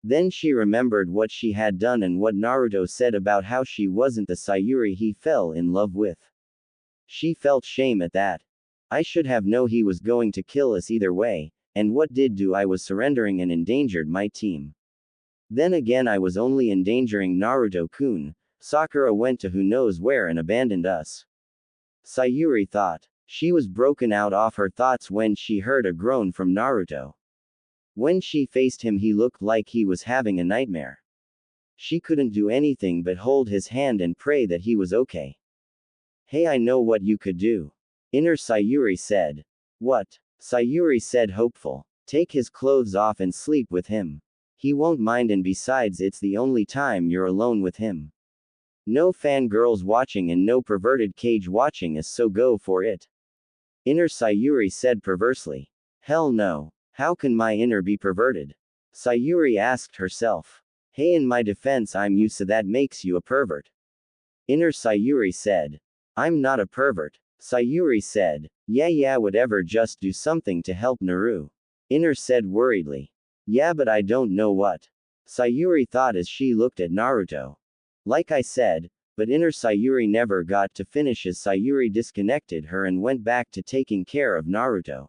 Then she remembered what she had done and what Naruto said about how she wasn't the Sayuri he fell in love with. She felt shame at that. I should have known he was going to kill us either way, and what did do? I was surrendering and endangered my team. Then again I was only endangering Naruto-kun. Sakura went to who knows where and abandoned us. Sayuri thought. She was broken out of her thoughts when she heard a groan from Naruto. When she faced him, he looked like he was having a nightmare. She couldn't do anything but hold his hand and pray that he was okay. Hey, I know what you could do. Inner Sayuri said. What? Sayuri said, hopeful. Take his clothes off and sleep with him. He won't mind, and besides, it's the only time you're alone with him. No fangirls watching and no perverted cage watching us, so go for it. Inner Sayuri said perversely. Hell no. How can my inner be perverted? Sayuri asked herself. Hey, in my defense, I'm you, so that makes you a pervert. Inner Sayuri said. I'm not a pervert. Sayuri said. Yeah, whatever, just do something to help Naru. Inner said worriedly. Yeah, but I don't know what. Sayuri thought as she looked at Naruto. Like I said, but Inner Sayuri never got to finish as Sayuri disconnected her and went back to taking care of Naruto.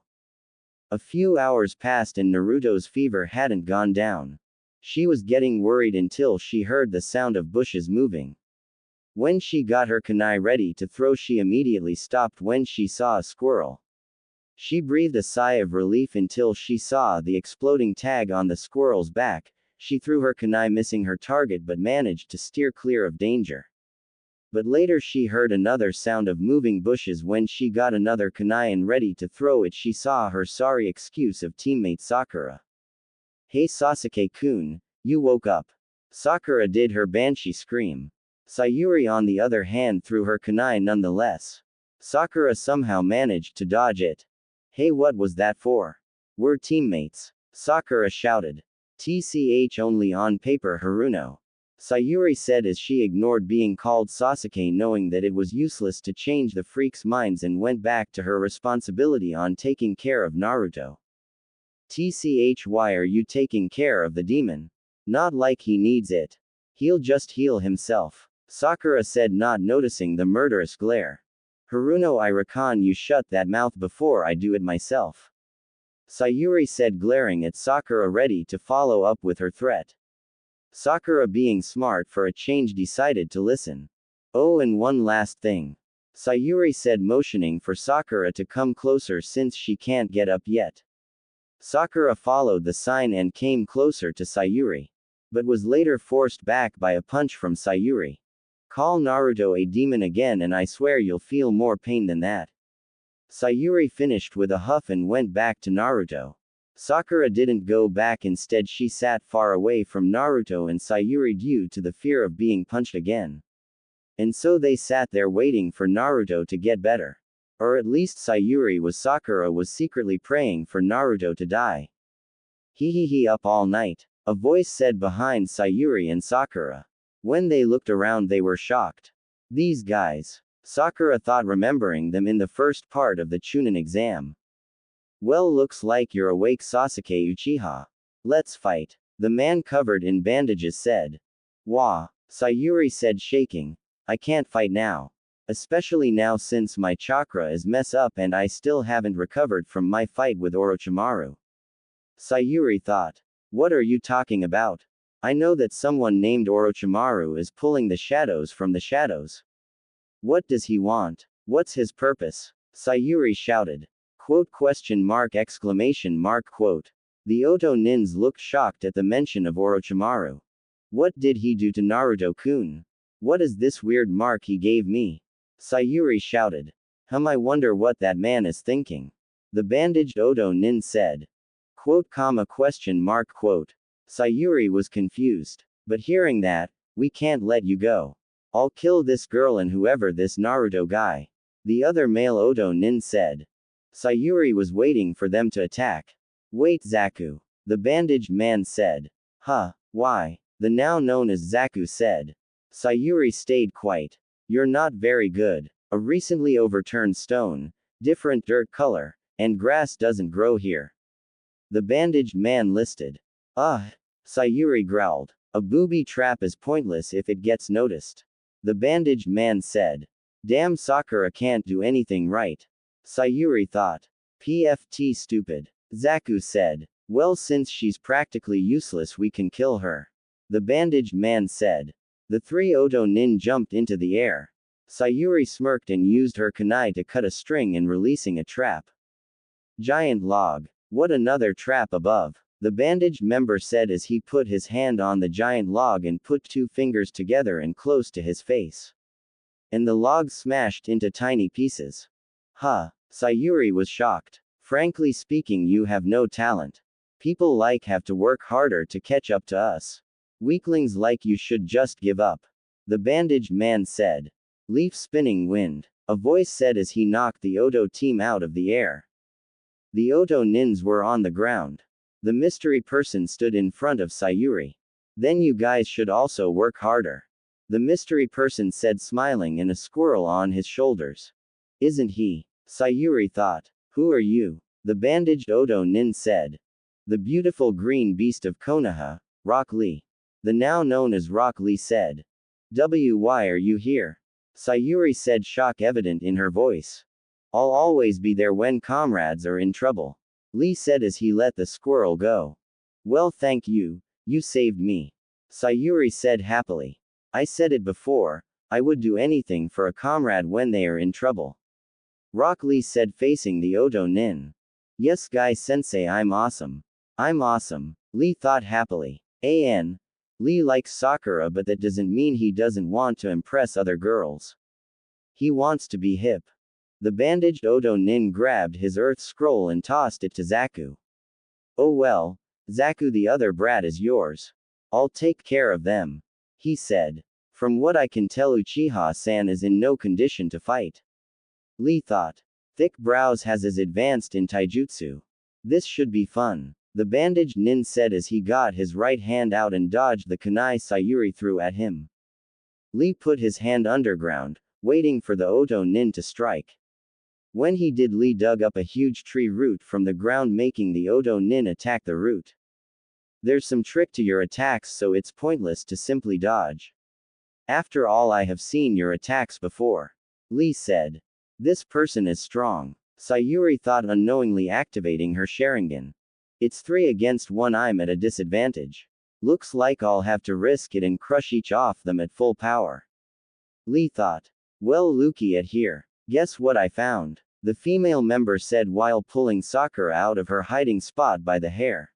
A few hours passed and Naruto's fever hadn't gone down. She was getting worried until she heard the sound of bushes moving. When she got her kunai ready to throw, she immediately stopped when she saw a squirrel. She breathed a sigh of relief until she saw the exploding tag on the squirrel's back. She threw her kunai, missing her target, but managed to steer clear of danger. But later she heard another sound of moving bushes. When she got another kunai and ready to throw it, she saw her sorry excuse of teammate Sakura. Hey Sasuke-kun, you woke up. Sakura did her Banshee scream. Sayuri on the other hand threw her kunai nonetheless. Sakura somehow managed to dodge it. Hey, what was that for? We're teammates. Sakura shouted. TCH, only on paper, Haruno. Sayuri said as she ignored being called Sasuke, knowing that it was useless to change the freaks' minds, and went back to her responsibility on taking care of Naruto. TCH, why are you taking care of the demon? Not like he needs it. He'll just heal himself. Sakura said, not noticing the murderous glare. Haruno, I reckon you shut that mouth before I do it myself. Sayuri said, glaring at Sakura, ready to follow up with her threat. Sakura, being smart for a change, decided to listen. Oh, and one last thing. Sayuri said, motioning for Sakura to come closer since she can't get up yet. Sakura followed the sign and came closer to Sayuri, but was later forced back by a punch from Sayuri. Call Naruto a demon again and I swear you'll feel more pain than that. Sayuri finished with a huff and went back to Naruto. Sakura didn't go back, instead she sat far away from Naruto and Sayuri due to the fear of being punched again. And so they sat there waiting for Naruto to get better. Or at least Sayuri was. Sakura was secretly praying for Naruto to die. He up all night, a voice said behind Sayuri and Sakura. When they looked around they were shocked. These guys. Sakura thought, remembering them in the first part of the chunin exam. Well, looks like you're awake, Sasuke Uchiha. Let's fight. The man covered in bandages said. Wah. Sayuri said, shaking. I can't fight now. Especially now since my chakra is mess up and I still haven't recovered from my fight with Orochimaru. Sayuri thought. What are you talking about? I know that someone named Orochimaru is pulling the shadows from the shadows. What does he want? What's his purpose? Sayuri shouted. Quote question mark exclamation mark quote. The Otonins looked shocked at the mention of Orochimaru. What did he do to Naruto-kun? What is this weird mark he gave me? Sayuri shouted. I wonder what that man is thinking. The bandaged Otonin said. Quote comma question mark quote. Sayuri was confused. But hearing that, we can't let you go. I'll kill this girl and whoever this Naruto guy. The other male Otonin said. Sayuri was waiting for them to attack. Wait Zaku. The bandaged man said. Why? The now known as Zaku said. Sayuri stayed quiet. You're not very good. A recently overturned stone, different dirt color, and grass doesn't grow here. The bandaged man listed. Sayuri growled. A booby trap is pointless if it gets noticed. The bandaged man said. Damn Sakura can't do anything right. Sayuri thought. PFT stupid. Zaku said. Well since she's practically useless we can kill her. The bandaged man said. The three Otonin jumped into the air. Sayuri smirked and used her kunai to cut a string and releasing a trap. Giant log. What another trap above. The bandaged member said as he put his hand on the giant log and put two fingers together and close to his face. And the log smashed into tiny pieces. Sayuri was shocked. Frankly speaking you have no talent. People like have to work harder to catch up to us. Weaklings like you should just give up. The bandaged man said. Leaf spinning wind. A voice said as he knocked the Oto team out of the air. The Otonins were on the ground. The mystery person stood in front of Sayuri. Then you guys should also work harder. The mystery person said smiling and a squirrel on his shoulders. Isn't he? Sayuri thought. Who are you? The bandaged Otonin said. The beautiful green beast of Konoha, Rock Lee. The now known as Rock Lee said. Why are you here? Sayuri said, shock evident in her voice. I'll always be there when comrades are in trouble. Lee said as he let the squirrel go. Well thank you, you saved me. Sayuri said happily. I said it before, I would do anything for a comrade when they are in trouble. Rock Lee said facing the Otonin. Yes guy sensei I'm awesome. I'm awesome, Lee thought happily. Lee likes Sakura but that doesn't mean he doesn't want to impress other girls. He wants to be hip. The bandaged Otonin grabbed his earth scroll and tossed it to Zaku. Oh well, Zaku the other brat is yours. I'll take care of them. He said. From what I can tell Uchiha-san is in no condition to fight. Lee thought. Thick brows has as advanced in taijutsu. This should be fun. The bandaged nin said as he got his right hand out and dodged the kunai Sayuri threw at him. Lee put his hand underground, waiting for the Otonin to strike. When he did Lee dug up a huge tree root from the ground making the Otonin attack the root. There's some trick to your attacks so it's pointless to simply dodge. After all I have seen your attacks before. Lee said. This person is strong. Sayuri thought unknowingly activating her Sharingan. It's 3 against 1 I'm at a disadvantage. Looks like I'll have to risk it and crush each of them at full power. Lee thought. Well looky at here. Guess what I found? The female member said while pulling Sakura out of her hiding spot by the hair.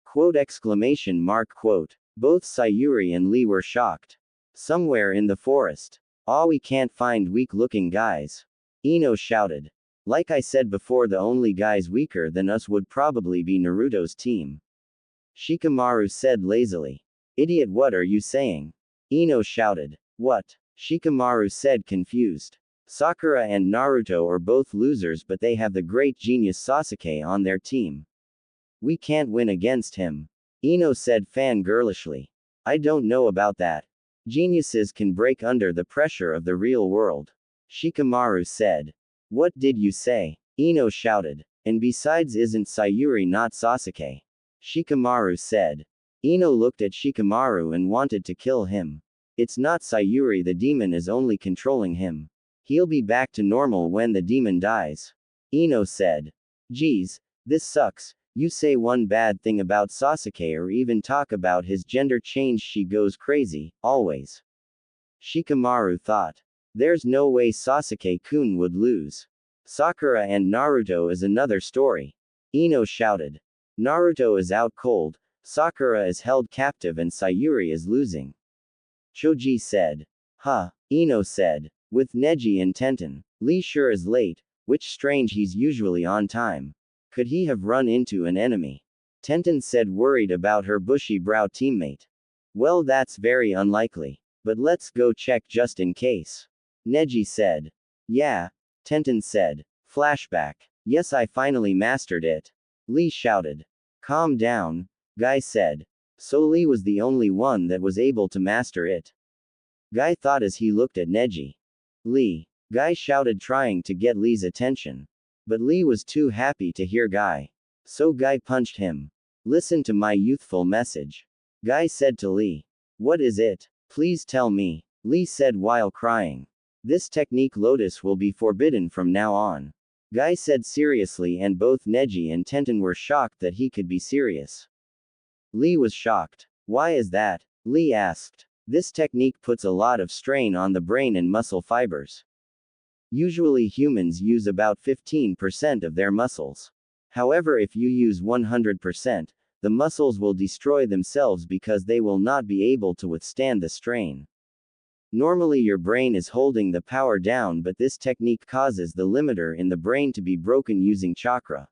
Quote exclamation mark quote. Both Sayuri and Lee were shocked. Somewhere in the forest. We can't find weak looking guys. Ino shouted. Like I said before the only guys weaker than us would probably be Naruto's team. Shikamaru said lazily. Idiot what are you saying? Ino shouted. What? Shikamaru said confused. Sakura and Naruto are both losers but they have the great genius Sasuke on their team. We can't win against him. Ino said fangirlishly. I don't know about that. Geniuses can break under the pressure of the real world. Shikamaru said. What did you say? Ino shouted. And besides isn't Sayuri not Sasuke? Shikamaru said. Ino looked at Shikamaru and wanted to kill him. It's not Sayuri the demon is only controlling him. He'll be back to normal when the demon dies. Ino said. Geez, this sucks. You say one bad thing about Sasuke or even talk about his gender change, she goes crazy, always. Shikamaru thought. There's no way Sasuke-kun would lose. Sakura and Naruto is another story. Ino shouted. Naruto is out cold, Sakura is held captive and Sayuri is losing. Choji said. Huh, Ino said. With Neji and Tenten, Lee sure is late, which strange, he's usually on time. Could he have run into an enemy? Tenten said, worried about her bushy brow teammate. Well, that's very unlikely. But let's go check just in case. Neji said. Yeah, Tenten said. Flashback. Yes, I finally mastered it. Lee shouted. Calm down, Guy said. So Lee was the only one that was able to master it. Guy thought as he looked at Neji. Lee. Guy shouted, trying to get Lee's attention. But Lee was too happy to hear Guy. So Guy punched him. Listen to my youthful message. Guy said to Lee. What is it? Please tell me. Lee said while crying. This technique Lotus will be forbidden from now on. Guy said seriously, and both Neji and Tenten were shocked that he could be serious. Lee was shocked. Why is that? Lee asked. This technique puts a lot of strain on the brain and muscle fibers. Usually humans use about 15% of their muscles. However, if you use 100%, the muscles will destroy themselves because they will not be able to withstand the strain. Normally your brain is holding the power down, but this technique causes the limiter in the brain to be broken using chakra.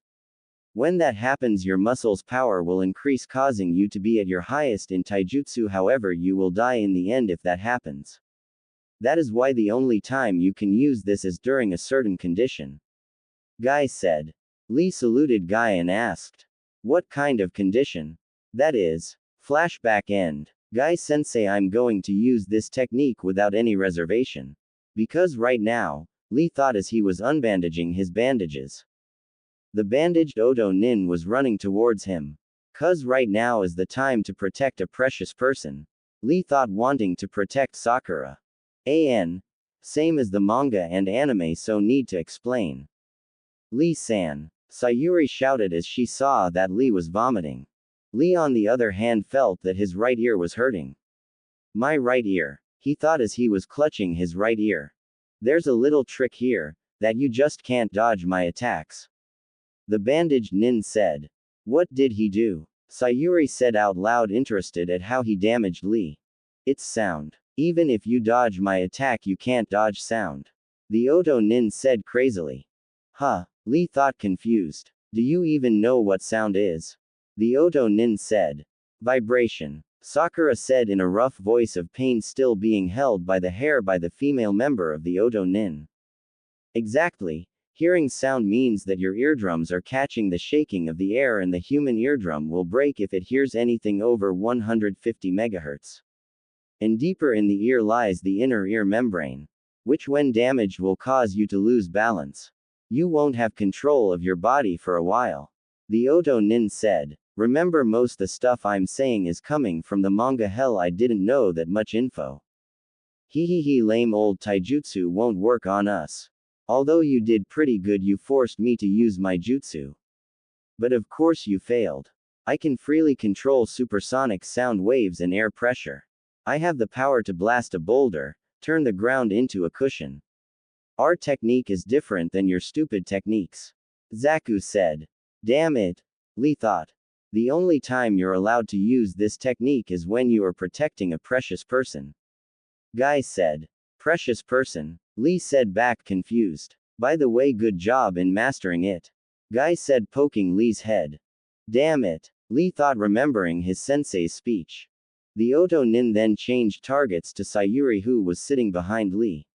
When that happens, your muscles' power will increase, causing you to be at your highest in taijutsu. However, you will die in the end if that happens. That is why the only time you can use this is during a certain condition. Guy said. Lee saluted Guy and asked. What kind of condition? That is. Flashback end. Guy sensei, I'm going to use this technique without any reservation. Because right now, Lee thought as he was unbandaging his bandages. The bandaged Otonin was running towards him. Cause right now is the time to protect a precious person. Lee thought, wanting to protect Sakura. Same as the manga and anime, so need to explain. Lee-san. Sayuri shouted as she saw that Lee was vomiting. Lee on the other hand felt that his right ear was hurting. My right ear. He thought as he was clutching his right ear. There's a little trick here, that you just can't dodge my attacks. The bandaged nin said. What did he do? Sayuri said out loud, interested at how he damaged Lee. It's sound. Even if you dodge my attack, you can't dodge sound. The Otonin said crazily. Huh? Lee thought, confused. Do you even know what sound is? The Otonin said. Vibration. Sakura said in a rough voice of pain, still being held by the hair by the female member of the Otonin. Exactly. Hearing sound means that your eardrums are catching the shaking of the air, and the human eardrum will break if it hears anything over 150 MHz. And deeper in the ear lies the inner ear membrane, which when damaged will cause you to lose balance. You won't have control of your body for a while. The Otonin said. Remember, most the stuff I'm saying is coming from the manga. Hell, I didn't know that much info. Hehehe, lame old taijutsu won't work on us. Although you did pretty good, you forced me to use my jutsu. But of course you failed. I can freely control supersonic sound waves and air pressure. I have the power to blast a boulder, turn the ground into a cushion. Our technique is different than your stupid techniques. Zaku said. Damn it. Lee thought. The only time you're allowed to use this technique is when you are protecting a precious person. Guy said. Precious person? Lee said back, confused. By the way, good job in mastering it. Guy said, poking Lee's head. Damn it. Lee thought, remembering his sensei's speech. The Otonin then changed targets to Sayuri, who was sitting behind Lee.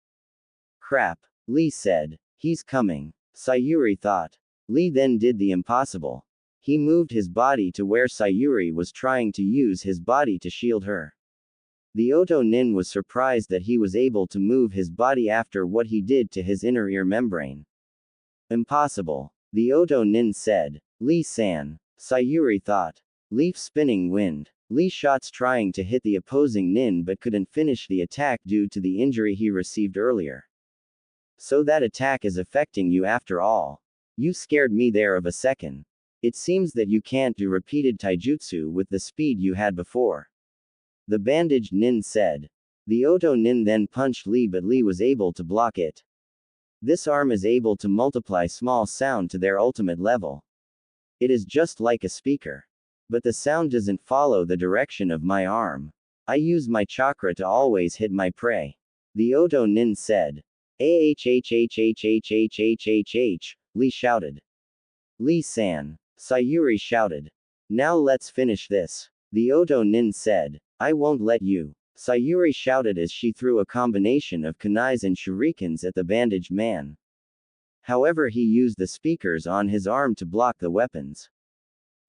Crap. Lee said. He's coming. Sayuri thought. Lee then did the impossible. He moved his body to where Sayuri was trying to use his body to shield her. The Otonin was surprised that he was able to move his body after what he did to his inner ear membrane. Impossible. The Otonin said. Lee-san. Sayuri thought. Leaf spinning wind. Lee shots trying to hit the opposing nin but couldn't finish the attack due to the injury he received earlier. So that attack is affecting you after all. You scared me there of a second. It seems that you can't do repeated taijutsu with the speed you had before. The bandaged nin said. The Otonin then punched Lee, but Lee was able to block it. This arm is able to multiply small sound to their ultimate level. It is just like a speaker. But the sound doesn't follow the direction of my arm. I use my chakra to always hit my prey. The Otonin said. Ahhhhhhhhhh, Lee shouted. Lee-san. Sayuri shouted. Now let's finish this. The Otonin said. I won't let you. Sayuri shouted as she threw a combination of kunais and shurikens at the bandaged man. However, he used the speakers on his arm to block the weapons.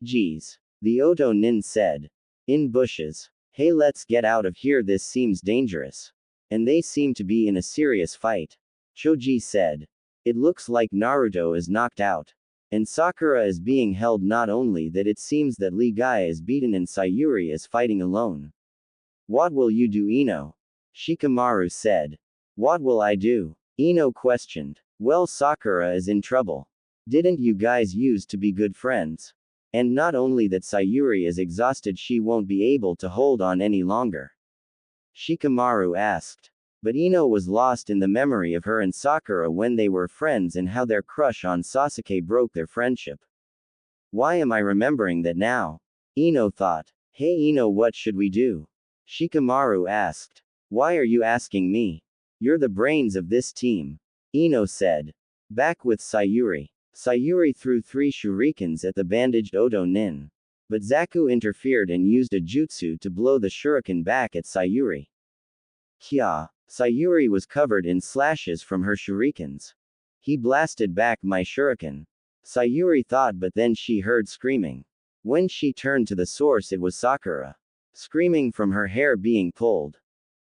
Geez. The Otonin said. In bushes. Hey, let's get out of here, this seems dangerous. And they seem to be in a serious fight. Choji said. It looks like Naruto is knocked out. And Sakura is being held. Not only that, it seems that Lee Guy is beaten and Sayuri is fighting alone. What will you do, Ino? Shikamaru said. What will I do? Ino questioned. Well, Sakura is in trouble. Didn't you guys used to be good friends? And not only that, Sayuri is exhausted, she won't be able to hold on any longer. Shikamaru asked. But Ino was lost in the memory of her and Sakura when they were friends and how their crush on Sasuke broke their friendship. Why am I remembering that now? Ino thought. Hey Ino, what should we do? Shikamaru asked. Why are you asking me? You're the brains of this team. Ino said. Back with Sayuri. Sayuri threw 3 shurikens at the bandaged Otonin. But Zaku interfered and used a jutsu to blow the shuriken back at Sayuri. Kya. Sayuri was covered in slashes from her shurikens. He blasted back my shuriken. Sayuri thought, but then she heard screaming. When she turned to the source, it was Sakura. Screaming from her hair being pulled.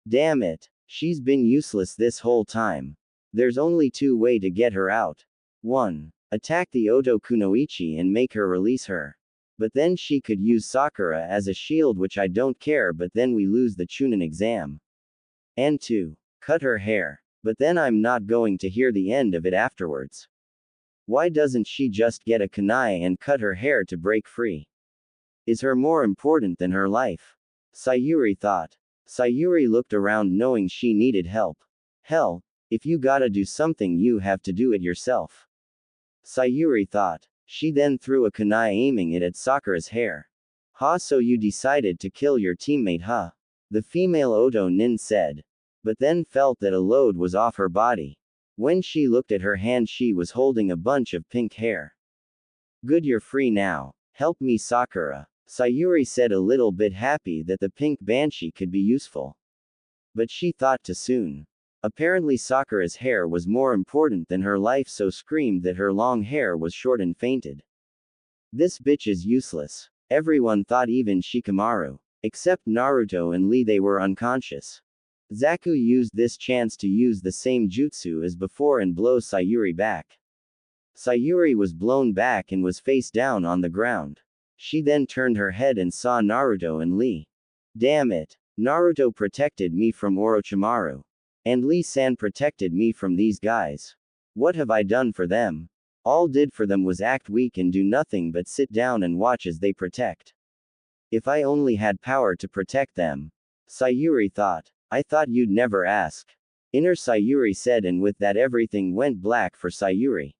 Damn it. She's been useless this whole time. There's only 2 ways to get her out. 1. Attack the Oto Kunoichi and make her release her. But then she could use Sakura as a shield, which I don't care, but then we lose the chunin exam. And 2. Cut her hair. But then I'm not going to hear the end of it afterwards. Why doesn't she just get a kunai and cut her hair to break free? Is her more important than her life? Sayuri thought. Sayuri looked around knowing she needed help. Hell, if you gotta do something, you have to do it yourself. Sayuri thought. She then threw a kunai aiming it at Sakura's hair. Ha, so you decided to kill your teammate, huh? The female Otonin said. But then felt that a load was off her body. When she looked at her hand, she was holding a bunch of pink hair. Good, you're free now. Help me, Sakura. Sayuri said, a little bit happy that the pink banshee could be useful. But she thought too soon. Apparently Sakura's hair was more important than her life, so screamed that her long hair was short and fainted. This bitch is useless. Everyone thought, even Shikamaru. Except Naruto and Lee, they were unconscious. Zaku used this chance to use the same jutsu as before and blow Sayuri back. Sayuri was blown back and was face down on the ground. She then turned her head and saw Naruto and Lee. Damn it. Naruto protected me from Orochimaru. And Lee-san protected me from these guys. What have I done for them? All did for them was act weak and do nothing but sit down and watch as they protect. If I only had power to protect them. Sayuri thought. I thought you'd never ask. Inner Sayuri said, and with that everything went black for Sayuri.